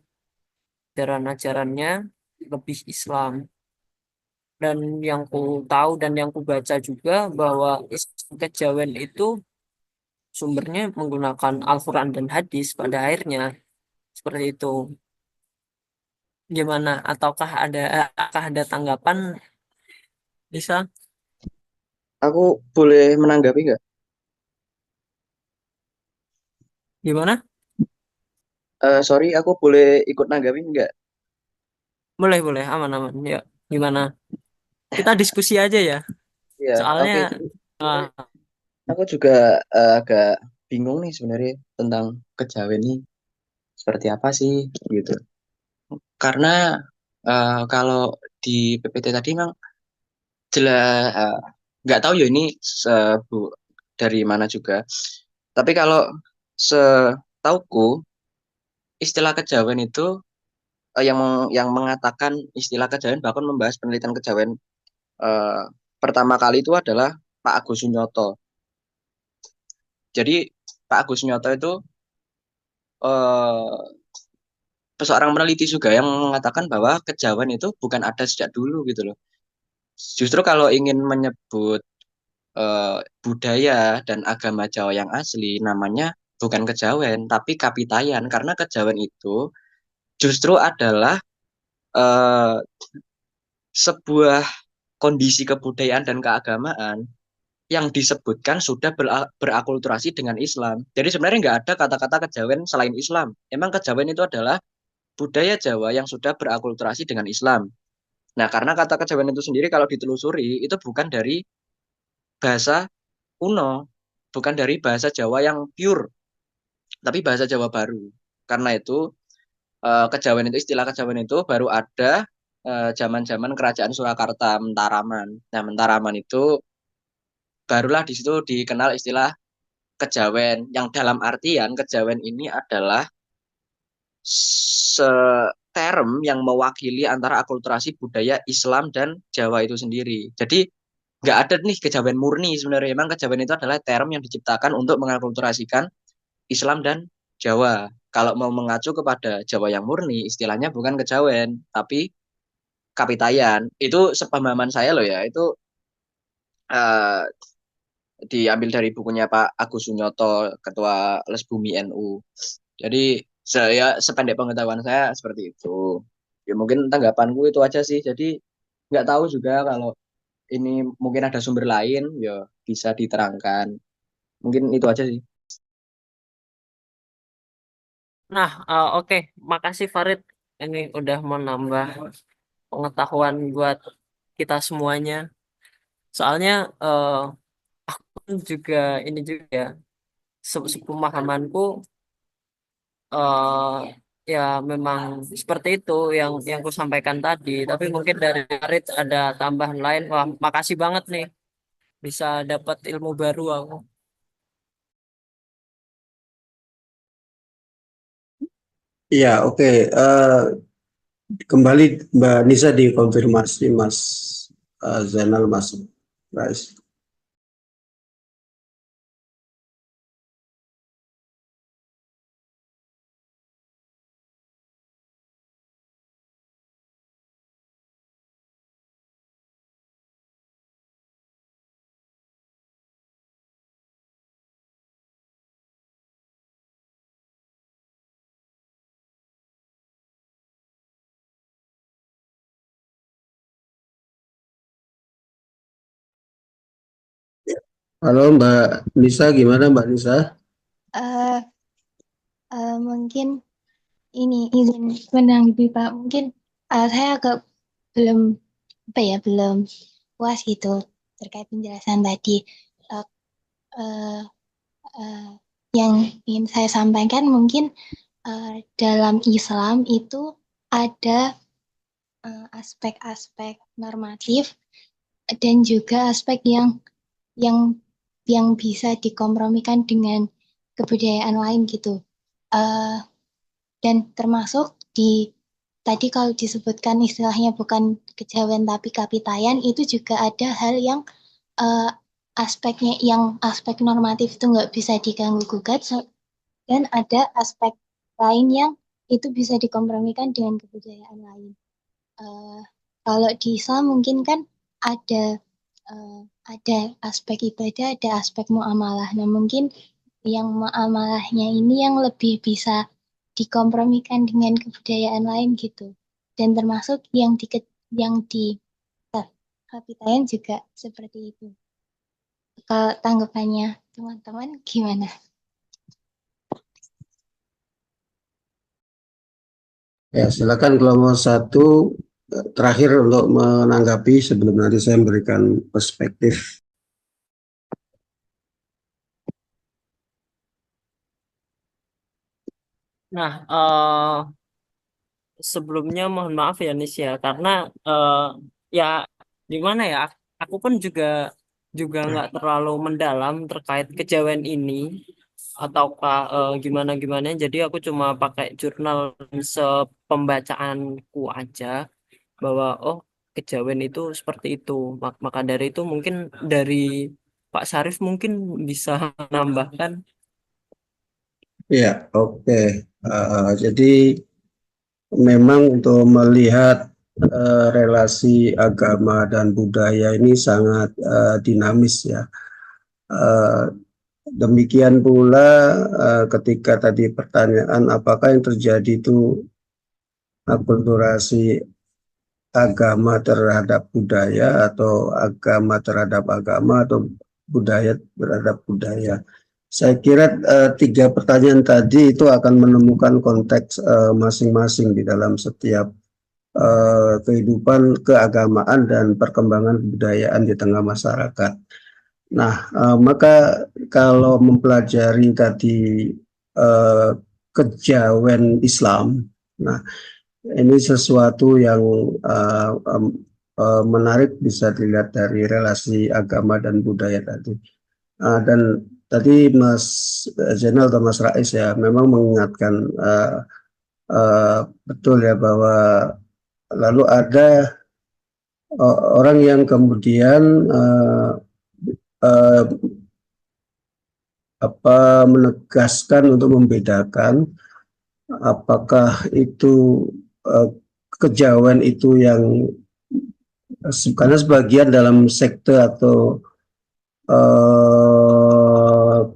Speaker 2: ajaran-ajarannya lebih Islam. Dan yang ku tahu dan yang ku baca juga bahwa Islam kejawen itu sumbernya menggunakan Al-Quran dan hadis pada akhirnya. Seperti itu. Gimana? Ataukah ada tanggapan, Lisa?
Speaker 5: Aku boleh menanggapi nggak?
Speaker 2: Gimana?
Speaker 5: Sorry, aku boleh ikut nanggapi nggak?
Speaker 2: Boleh, boleh, aman, aman. Ya, gimana? Kita diskusi aja ya.
Speaker 5: Iya,
Speaker 2: Soalnya,
Speaker 5: oke.
Speaker 2: ah,
Speaker 5: Sebenarnya aku juga agak bingung nih sebenarnya tentang kejawen ini seperti apa sih gitu. Karena kalau di PPT tadi memang jelas nggak tahu ya ini dari mana juga. Tapi kalau setauku istilah kejawen itu yang mengatakan istilah kejawen bahkan membahas penelitian kejawen eh, pertama kali itu adalah Pak Agus Sunyoto. Jadi Pak Agus Sunyoto itu eh, seorang peneliti juga yang mengatakan bahwa kejawen itu bukan ada sejak dulu gitu loh. Justru kalau ingin menyebut budaya dan agama Jawa yang asli namanya bukan kejawen tapi kapitayan karena kejawen itu justru adalah eh, sebuah kondisi kebudayaan dan keagamaan yang disebutkan sudah berakulturasi dengan Islam. Jadi sebenarnya nggak ada kata-kata kejawen selain Islam. Emang kejawen itu adalah budaya Jawa yang sudah berakulturasi dengan Islam. Nah, karena kata kejawen itu sendiri kalau ditelusuri itu bukan dari bahasa kuno, bukan dari bahasa Jawa yang pure, tapi bahasa Jawa baru. Karena itu kejawen itu istilah kejawen itu baru ada zaman-zaman kerajaan Surakarta Mentaraman. Nah, Mentaraman itu barulah di situ dikenal istilah kejawen yang dalam artian kejawen ini adalah term yang mewakili antara akulturasi budaya Islam dan Jawa itu sendiri. Jadi nggak ada nih kejawen murni sebenarnya. Memang kejawen itu adalah term yang diciptakan untuk mengakulturasikan Islam dan Jawa. Kalau mau mengacu kepada Jawa yang murni, istilahnya bukan kejawen, tapi kapitayan. Itu sepemahaman saya loh ya. Itu eh, diambil dari bukunya Pak Agus Sunyoto, Ketua Les Bumi NU. Jadi saya sependek pengetahuan saya seperti itu. Ya mungkin tanggapanku itu aja sih. Jadi nggak tahu juga kalau ini mungkin ada sumber lain, ya bisa diterangkan. Mungkin itu aja sih.
Speaker 2: nah, oke. Makasih Farid. Ini udah menambah pengetahuan buat kita semuanya. Soalnya juga ini juga ya, sepemahamanku eh ya memang seperti itu yang ku sampaikan tadi. Tapi mungkin dari Farid ada tambahan lain. Wah, makasih banget nih bisa dapat ilmu baru aku.
Speaker 3: Iya, oke. Kembali Mbak Nisa dikonfirmasi Mas Zainal Mas Rais. Halo Mbak Nisa, gimana Mbak Nisa?
Speaker 4: Eh, mungkin ini izin menanggapi Pak. Mungkin saya agak belum apa ya belum puas gitu terkait penjelasan tadi. Eh, eh, eh, yang ingin saya sampaikan mungkin dalam Islam itu ada aspek-aspek normatif dan juga aspek yang yang bisa dikompromikan dengan kebudayaan lain gitu. Eh, dan termasuk di tadi kalau disebutkan istilahnya bukan kejawen tapi kapitayan itu juga ada hal yang eh, aspeknya yang aspek normatif itu nggak bisa diganggu gugat dan ada aspek lain yang itu bisa dikompromikan dengan kebudayaan lain. Eh, kalau di Islam mungkin kan ada eh, ada aspek ibadah, ada aspek muamalah. Nah, mungkin yang muamalahnya ini yang lebih bisa dikompromikan dengan kebudayaan lain gitu. Dan termasuk yang di kapitayan juga seperti itu. Kalau tanggapannya teman-teman gimana?
Speaker 3: Ya, silakan kelompok satu terakhir untuk menanggapi sebelum nanti saya memberikan perspektif.
Speaker 2: Nah, sebelumnya mohon maaf ya Nis ya, karena ya gimana ya, aku pun juga nggak terlalu mendalam terkait kejawen ini ataukah gimana gimana. Jadi aku cuma pakai jurnal sepembacaanku aja bahwa oh kejawen itu seperti itu. Maka dari itu mungkin dari Pak Syarif mungkin bisa menambahkan.
Speaker 3: Ya, oke. Jadi memang untuk melihat relasi agama dan budaya ini sangat dinamis ya. Eh, Demikian pula ketika tadi pertanyaan apakah yang terjadi itu akulturasi agama terhadap budaya atau agama terhadap agama atau budaya terhadap budaya. Saya kira tiga pertanyaan tadi itu akan menemukan konteks masing-masing di dalam setiap kehidupan keagamaan dan perkembangan kebudayaan di tengah masyarakat. Nah, maka kalau mempelajari tadi eh, kejawen Islam, nah ini sesuatu yang menarik bisa dilihat dari relasi agama dan budaya tadi. Dan tadi Mas Zainal atau Mas Rais ya memang mengingatkan betul ya bahwa lalu ada orang yang kemudian uh, menegaskan untuk membedakan apakah itu kejawen itu yang karena sebagian dalam sekte atau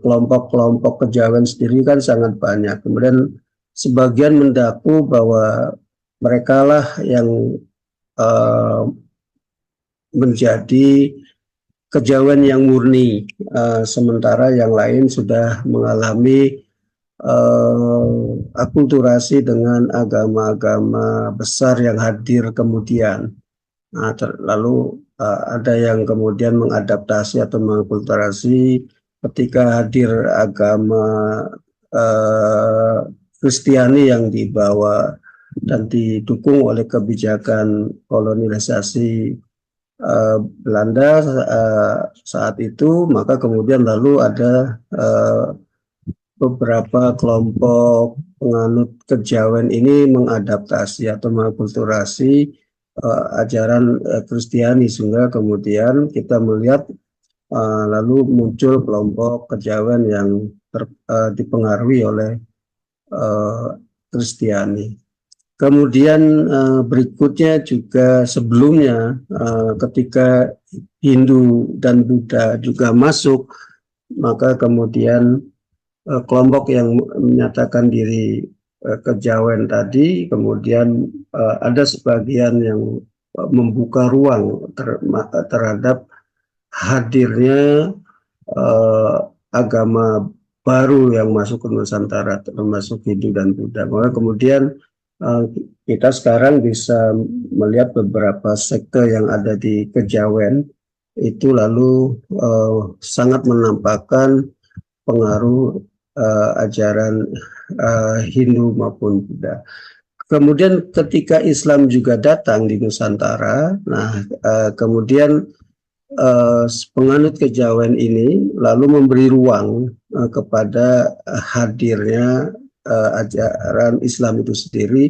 Speaker 3: kelompok-kelompok kejawen sendiri kan sangat banyak. Kemudian sebagian mendaku bahwa mereka lah yang menjadi kejawen yang murni, sementara yang lain sudah mengalami akulturasi dengan agama-agama besar yang hadir kemudian. Nah, lalu ada yang kemudian mengadaptasi atau mengakulturasi ketika hadir agama Kristiani yang dibawa dan didukung oleh kebijakan kolonialisasi Belanda saat itu, maka kemudian lalu ada beberapa kelompok penganut kejawen ini mengadaptasi atau mengakulturasi ajaran Kristiani sehingga kemudian kita melihat lalu muncul kelompok kejawen yang dipengaruhi oleh Kristiani. Kemudian berikutnya juga sebelumnya ketika Hindu dan Buddha juga masuk, maka kemudian kelompok yang menyatakan diri kejawen tadi, kemudian ada sebagian yang membuka ruang terhadap hadirnya agama baru yang masuk ke Nusantara, termasuk Hindu dan Buddha. Maka kemudian kita sekarang bisa melihat beberapa sekte yang ada di kejawen itu lalu sangat menampakkan pengaruh ajaran Hindu maupun Buddha. Kemudian ketika Islam juga datang di Nusantara, nah kemudian penganut kejawen ini lalu memberi ruang kepada hadirnya ajaran Islam itu sendiri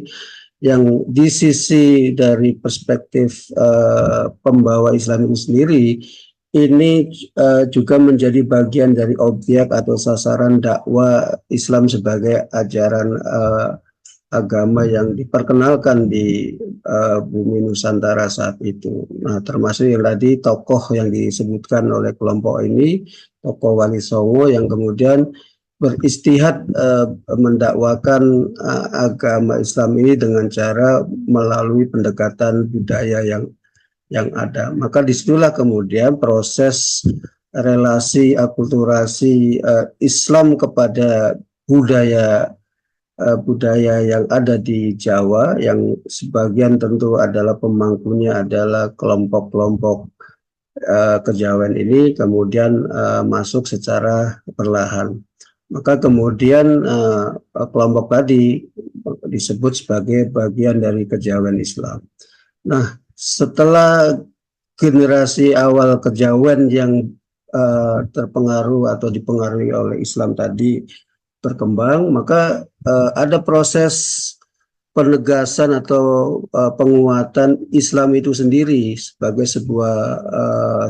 Speaker 3: yang di sisi dari perspektif pembawa Islam itu sendiri ini juga menjadi bagian dari objek atau sasaran dakwah Islam sebagai ajaran agama yang diperkenalkan di bumi Nusantara saat itu. Nah, termasuk yang tadi tokoh yang disebutkan oleh kelompok ini, tokoh Wali Songo yang kemudian beristihad mendakwakan agama Islam ini dengan cara melalui pendekatan budaya yang ada. Maka disitulah kemudian proses relasi akulturasi Islam kepada budaya budaya yang ada di Jawa, yang sebagian tentu adalah pemangkunya adalah kelompok-kelompok kejawen ini, kemudian masuk secara perlahan. Maka kemudian kelompok tadi disebut sebagai bagian dari kejawen Islam. Nah, setelah generasi awal kejawen yang terpengaruh atau dipengaruhi oleh Islam tadi berkembang, maka ada proses penegasan atau penguatan Islam itu sendiri sebagai sebuah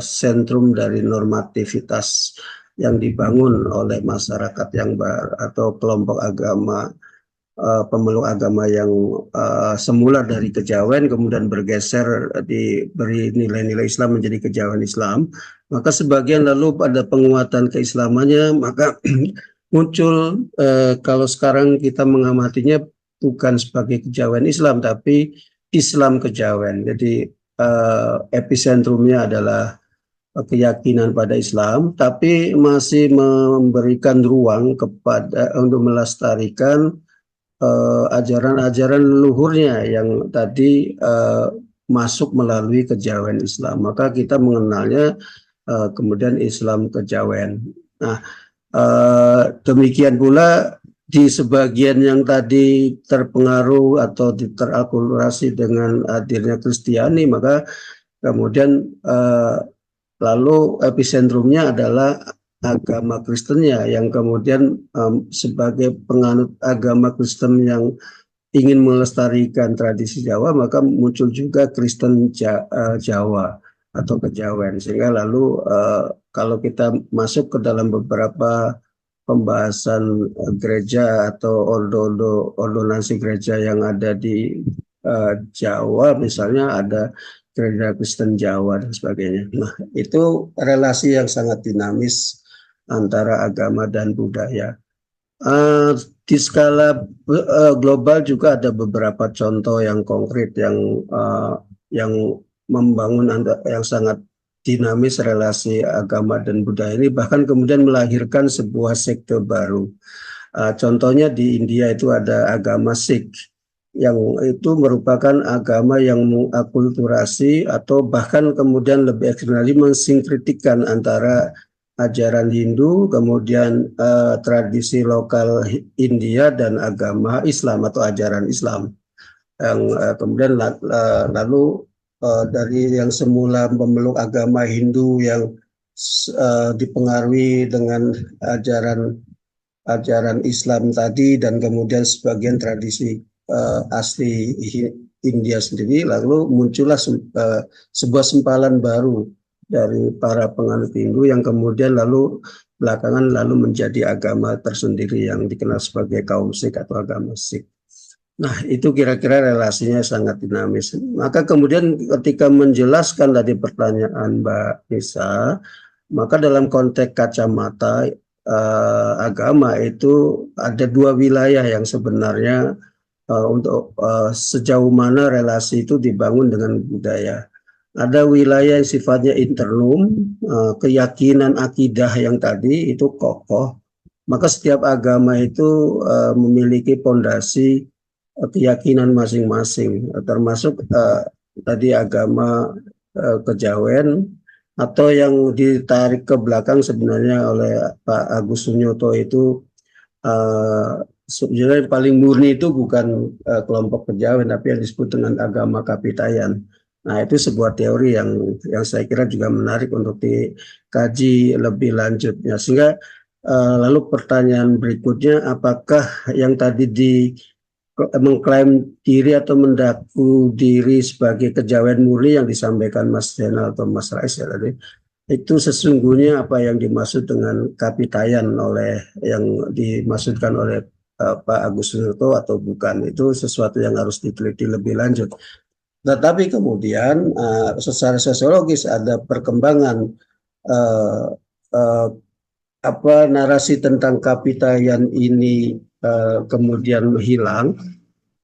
Speaker 3: sentrum dari normativitas yang dibangun oleh masyarakat yang atau kelompok agama pemeluk agama yang semula dari kejawen kemudian bergeser diberi nilai-nilai Islam menjadi kejawen Islam, maka sebagian lalu pada penguatan keislamannya maka muncul kalau sekarang kita mengamatinya bukan sebagai kejawen Islam tapi Islam kejawen. Jadi episentrumnya adalah keyakinan pada Islam, tapi masih memberikan ruang kepada untuk melestarikan ajaran-ajaran leluhurnya yang tadi masuk melalui kejawen Islam. Maka kita mengenalnya kemudian Islam kejawen. Nah, demikian pula di sebagian yang tadi terpengaruh atau terakulturasi dengan hadirnya Kristiani, maka kemudian lalu episentrumnya adalah agama Kristennya yang kemudian sebagai penganut agama Kristen yang ingin melestarikan tradisi Jawa, maka muncul juga Kristen Jawa atau kejawen. Sehingga lalu kalau kita masuk ke dalam beberapa pembahasan gereja atau ordonansi gereja yang ada di Jawa, misalnya ada gereja Kristen Jawa dan sebagainya. Nah, itu relasi yang sangat dinamis antara agama dan budaya. Di skala global juga ada beberapa contoh yang konkret yang membangun yang sangat dinamis relasi agama dan budaya ini, bahkan kemudian melahirkan sebuah sekte baru. Contohnya di India itu ada agama Sikh yang itu merupakan agama yang mengakulturasi atau bahkan kemudian lebih ekstrim lagi mensinkretikkan antara ajaran Hindu, kemudian tradisi lokal India dan agama Islam atau ajaran Islam. Yang kemudian lalu dari yang semula memeluk agama Hindu yang dipengaruhi dengan ajaran Islam tadi dan kemudian sebagian tradisi asli India sendiri, lalu muncullah sebuah sempalan baru dari para penganut Hindu yang kemudian lalu belakangan lalu menjadi agama tersendiri yang dikenal sebagai kaum Sikh atau agama Sikh. Nah, itu kira-kira relasinya sangat dinamis. Maka kemudian ketika menjelaskan tadi pertanyaan Mbak Nisa, maka dalam konteks kacamata agama itu ada dua wilayah yang sebenarnya untuk sejauh mana relasi itu dibangun dengan budaya. Ada wilayah yang sifatnya internum, keyakinan akidah yang tadi itu kokoh. Maka setiap agama itu memiliki pondasi keyakinan masing-masing, termasuk tadi agama kejawen atau yang ditarik ke belakang sebenarnya oleh Pak Agus Sunyoto itu sebenarnya paling murni itu bukan kelompok kejawen tapi yang disebut dengan agama Kapitayan. Nah, itu sebuah teori yang saya kira juga menarik untuk dikaji lebih lanjutnya. Sehingga lalu pertanyaan berikutnya, apakah yang tadi mengklaim diri atau mendaku diri sebagai kejawen murni yang disampaikan Mas Zainal atau Mas Rais ya tadi, itu sesungguhnya apa yang dimaksud dengan Kapitayan yang dimaksudkan oleh Pak Agus Sunyoto atau bukan, itu sesuatu yang harus diteliti lebih lanjut. Tetapi kemudian secara sosiologis ada perkembangan narasi tentang Kapitayan ini kemudian hilang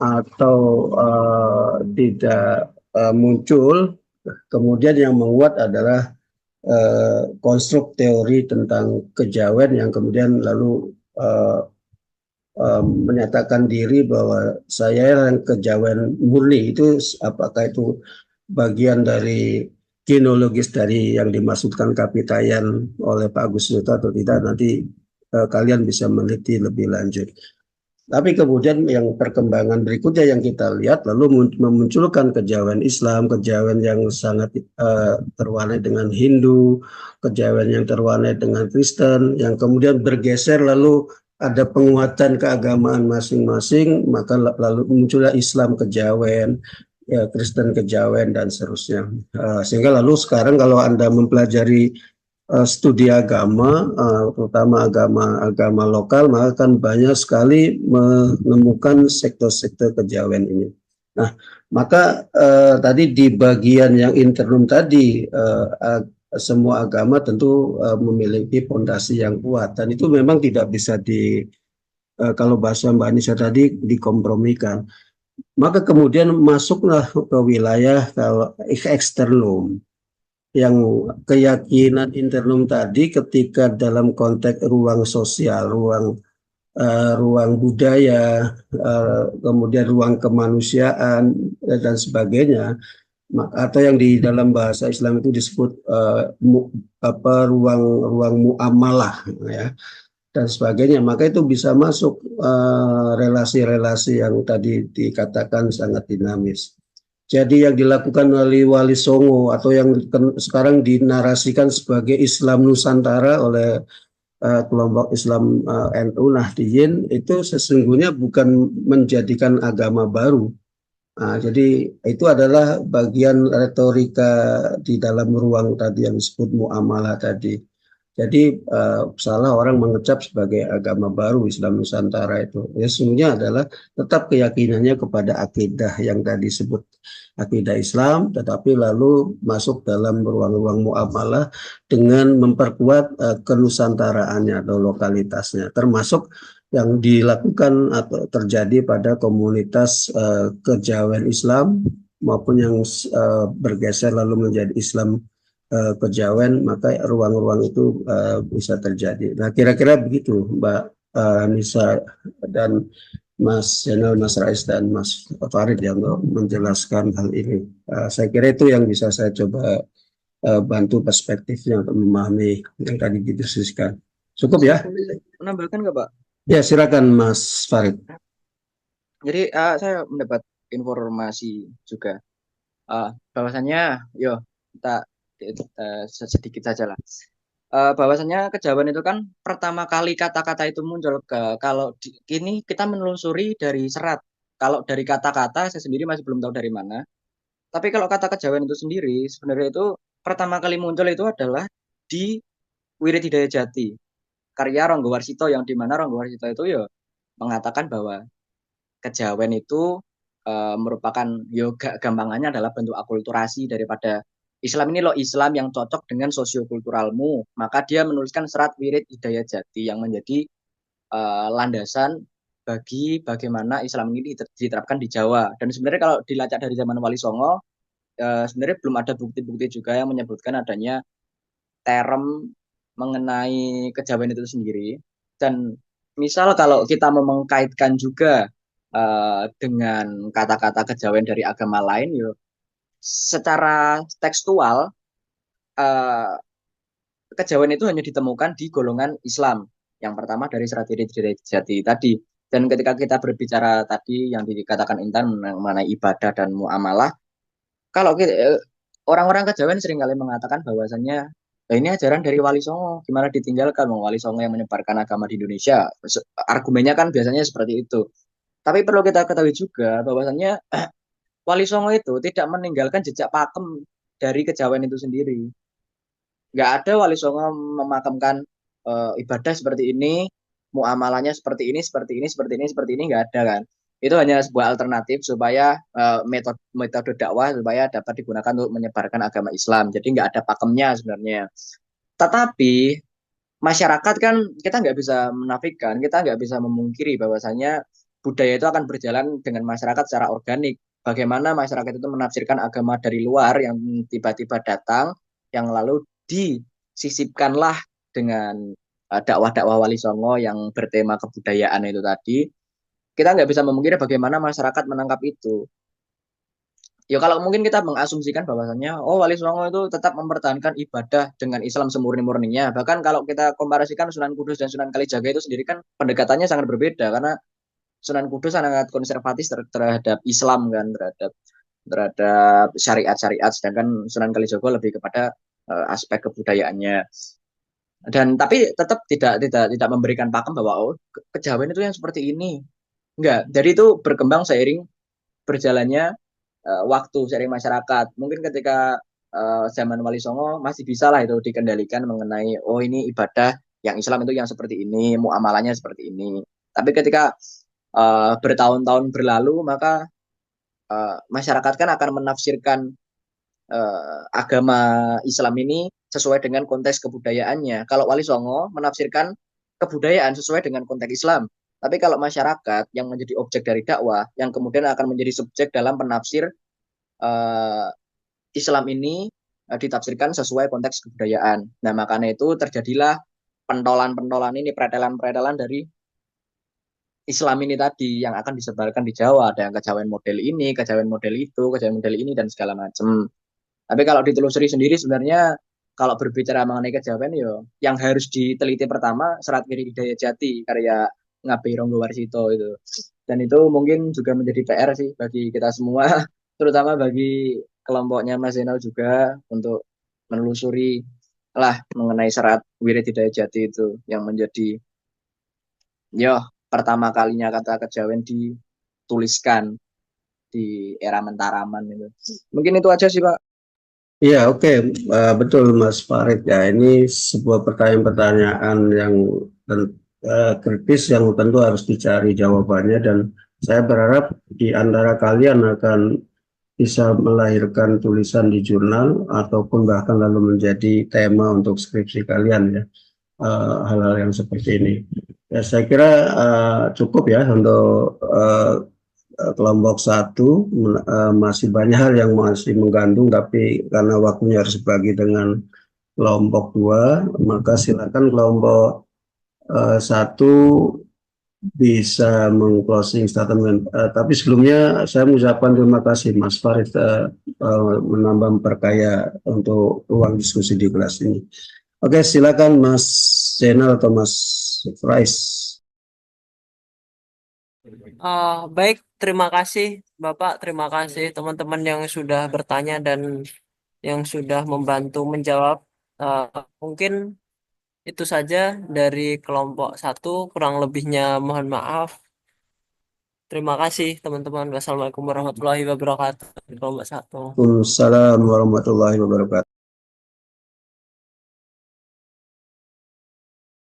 Speaker 3: atau tidak muncul. Kemudian yang menguat adalah konstruk teori tentang kejawen yang kemudian lalu menyatakan diri bahwa saya yang kejawen murni. Itu apakah itu bagian dari genealogis dari yang dimaksudkan Kapitayan oleh Pak Agus Nuto atau tidak, nanti kalian bisa meneliti lebih lanjut. Tapi kemudian yang perkembangan berikutnya yang kita lihat lalu memunculkan kejawen Islam, kejawen yang sangat terwarnai dengan Hindu, kejawen yang terwarnai dengan Kristen, yang kemudian bergeser lalu ada penguatan keagamaan masing-masing, maka lalu muncullah Islam kejawen, ya, Kristen kejawen dan seterusnya. Sehingga lalu sekarang kalau Anda mempelajari studi agama, terutama agama lokal, maka kan banyak sekali menemukan sektor-sektor kejawen ini. Nah, maka tadi di bagian yang internum tadi, semua agama tentu memiliki fondasi yang kuat, dan itu memang tidak bisa kalau bahasa Mbak Anissa tadi, dikompromikan. Maka kemudian masuklah ke wilayah kalau eksternum, yang keyakinan internum tadi ketika dalam konteks ruang sosial, ruang budaya, kemudian ruang kemanusiaan dan sebagainya, atau yang di dalam bahasa Islam itu disebut ruang muamalah, ya, dan sebagainya, maka itu bisa masuk relasi-relasi yang tadi dikatakan sangat dinamis. Jadi yang dilakukan oleh Wali Songo atau yang sekarang dinarasikan sebagai Islam Nusantara oleh kelompok Islam NU Nahdliyin itu sesungguhnya bukan menjadikan agama baru. Jadi itu adalah bagian retorika di dalam ruang tadi yang disebut muamalah tadi. Jadi salah orang mengecap sebagai agama baru Islam Nusantara itu. Ya, sesungguhnya adalah tetap keyakinannya kepada akidah yang tadi disebut akidah Islam, tetapi lalu masuk dalam ruang-ruang muamalah dengan memperkuat kenusantaraannya atau lokalitasnya, termasuk yang dilakukan atau terjadi pada komunitas kejawen Islam maupun yang bergeser lalu menjadi Islam kejawen, maka ruang-ruang itu bisa terjadi. Nah, kira-kira begitu, Mbak Nisa dan Mas Zainal, Mas Rais, dan Mas Farid yang menjelaskan hal ini. Saya kira itu yang bisa saya coba bantu perspektifnya untuk memahami yang tadi didiskusikan. Cukup ya?
Speaker 5: Menambahkan nggak, Pak?
Speaker 3: Ya, silakan Mas Farid.
Speaker 5: Jadi saya mendapat informasi juga bahwasannya, kita sedikit saja lah. Bahwasannya kejawen itu kan pertama kali kata-kata itu muncul kalau ini kita menelusuri dari serat. Kalau dari kata-kata saya sendiri masih belum tahu dari mana. Tapi kalau kata kejawen itu sendiri sebenarnya itu pertama kali muncul itu adalah di Wirid Hidayat Jati, karya Ronggo Warsito, yang dimana Ronggo Warsito itu mengatakan bahwa kejawen itu merupakan gampangannya adalah bentuk akulturasi daripada Islam ini loh, Islam yang cocok dengan sosiokulturalmu. Maka dia menuliskan serat Wirid Hidayat Jati yang menjadi landasan bagi bagaimana Islam ini diterapkan di Jawa. Dan sebenarnya kalau dilacak dari zaman Wali Songo, sebenarnya belum ada bukti-bukti juga yang menyebutkan adanya term mengenai kejawen itu sendiri. Dan misal kalau kita mengkaitkan juga dengan kata-kata kejawen dari agama lain, secara tekstual kejawen itu hanya ditemukan di golongan Islam. Yang pertama dari serat Wirid Hidayat Jati tadi. Dan ketika kita berbicara tadi yang dikatakan Intan mengenai ibadah dan muamalah, kalau orang-orang kejawen seringkali mengatakan bahwasannya ini ajaran dari Wali Songo, gimana ditinggalkan Wali Songo yang menyebarkan agama di Indonesia. Argumennya kan biasanya seperti itu. Tapi perlu kita ketahui juga bahwasannya Wali Songo itu tidak meninggalkan jejak pakem dari kejawen itu sendiri. Nggak ada Wali Songo memakamkan ibadah seperti ini, muamalahnya seperti ini, seperti ini, seperti ini, seperti ini, nggak ada kan. Itu hanya sebuah alternatif supaya metode dakwah supaya dapat digunakan untuk menyebarkan agama Islam. Jadi nggak ada pakemnya sebenarnya. Tetapi masyarakat kan kita nggak bisa menafikan, kita nggak bisa memungkiri bahwasanya budaya itu akan berjalan dengan masyarakat secara organik. Bagaimana masyarakat itu menafsirkan agama dari luar yang tiba-tiba datang, yang lalu disisipkanlah dengan dakwah-dakwah Wali Songo yang bertema kebudayaan itu tadi, kita nggak bisa memungkiri bagaimana masyarakat menangkap itu. Ya kalau mungkin kita mengasumsikan bahwasannya, oh Wali Songo itu tetap mempertahankan ibadah dengan Islam semurni-murninya. Bahkan kalau kita komparasikan Sunan Kudus dan Sunan Kalijaga itu sendiri kan pendekatannya sangat berbeda, karena Sunan Kudus sangat konservatif terhadap Islam kan, terhadap syariat-syariat, sedangkan Sunan Kalijaga lebih kepada aspek kebudayaannya. Dan tapi tetap tidak memberikan pakem bahwa oh kejawen itu yang seperti ini. Enggak, jadi itu berkembang seiring berjalannya waktu, seiring masyarakat. Mungkin ketika zaman Wali Songo masih bisa lah itu dikendalikan mengenai oh ini ibadah yang Islam itu yang seperti ini, muamalahnya seperti ini. Tapi ketika bertahun-tahun berlalu, maka masyarakat kan akan menafsirkan agama Islam ini sesuai dengan konteks kebudayaannya. Kalau Wali Songo menafsirkan kebudayaan sesuai dengan konteks Islam. Tapi kalau masyarakat yang menjadi objek dari dakwah, yang kemudian akan menjadi subjek dalam penafsir Islam ini ditafsirkan sesuai konteks kebudayaan. Nah, makanya itu terjadilah pentolan-pentolan ini, pretelan-pretelan dari Islam ini tadi yang akan disebarkan di Jawa. Ada yang kejawen model ini, kejawen model itu, kejawen model ini, dan segala macam. Tapi kalau ditelusuri sendiri sebenarnya kalau berbicara mengenai kejawen yo yang harus diteliti pertama Serat Wiri Hidayat Jati karya Ngabei Ronggo Warsito itu. Dan itu mungkin juga menjadi PR sih bagi kita semua, terutama bagi kelompoknya Mas Zainal juga untuk menelusuri lah mengenai Serat Wiri Hidayat Jati itu yang menjadi yo pertama kalinya kata kejawen dituliskan di era Mentaraman itu. Mungkin itu aja sih Pak.
Speaker 3: Iya, oke. Betul Mas Farid ya. Ini sebuah pertanyaan-pertanyaan yang kritis yang tentu harus dicari jawabannya, dan saya berharap di antara kalian akan bisa melahirkan tulisan di jurnal ataupun bahkan lalu menjadi tema untuk skripsi kalian ya. Hal-hal yang seperti ini. Ya, saya kira cukup ya untuk kelompok satu. Masih banyak hal yang masih menggantung, tapi karena waktunya harus dibagi dengan kelompok dua, maka silakan kelompok satu bisa meng-closing statement. Tapi sebelumnya saya mengucapkan terima kasih Mas Farid menambah memperkaya untuk ruang diskusi di kelas ini. Oke, silakan Mas Zainal atau Mas Frais.
Speaker 2: Baik, terima kasih Bapak, terima kasih teman-teman yang sudah bertanya dan yang sudah membantu menjawab. Mungkin itu saja dari kelompok satu, kurang lebihnya mohon maaf. Terima kasih teman-teman. Wassalamualaikum warahmatullahi wabarakatuh. Kelompok satu.
Speaker 3: Waalaikumsalam warahmatullahi wabarakatuh.